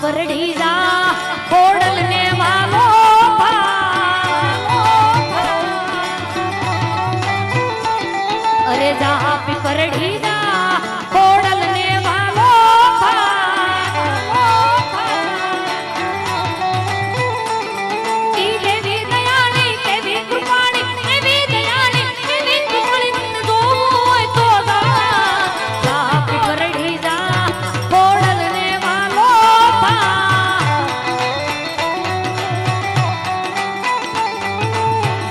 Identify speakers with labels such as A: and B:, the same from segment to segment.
A: पिपरड़ी जा खोड़ल ने वालो अरे जा पिपरड़ी जा खोड़ल ने वालो देवी दयाली देवी कृपाणी देवी दयाली देवी कृपाणी दो तो जा पिपरड़ी जा खोड़ल ने वालो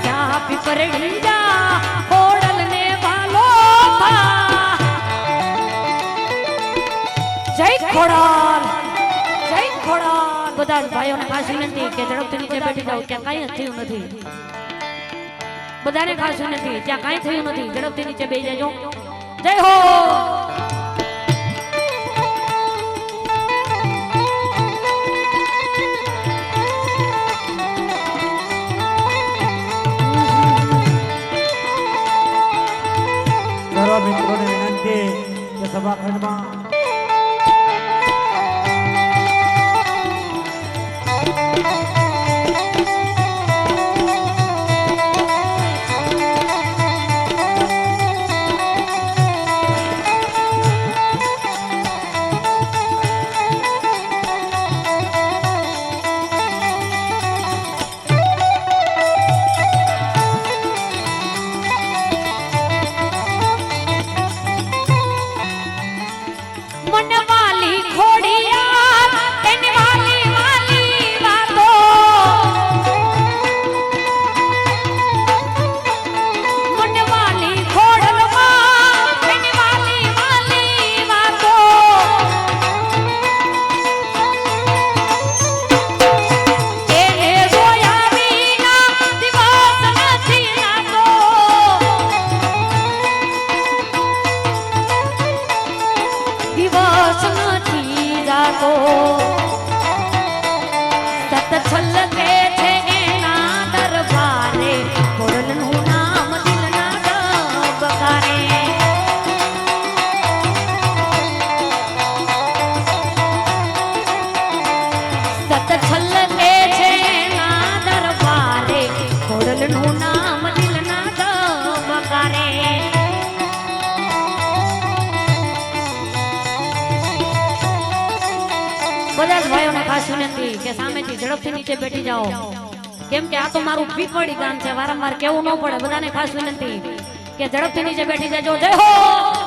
A: जा पिपरड़ी जा खोड़ल ने वालो जय खोड़ाल जय खोड़ाल બધા ભાઈઓને ખાસ વિનંતી કે ઝડપથી નીચે બેઠી જાઓ ત્યાં કાંઈ થયું નથી બધાને ખાસ વિનંતી ત્યાં કાંઈ થયું નથી ઝડપથી નીચે બેસી જાજો જય હો
B: સર્વ મિત્રોને વિનંતી કે સભાખંડમાં બધા જ ભાઈઓને ખાસ વિનંતી કે સામેથી ઝડપથી નીચે બેઠી જાઓ કેમ કે આ તો મારું પીપળી ગામ છે વારંવાર કેવું ન પડે બધાને ખાસ વિનંતી કે ઝડપથી નીચે બેઠી જજો જય હો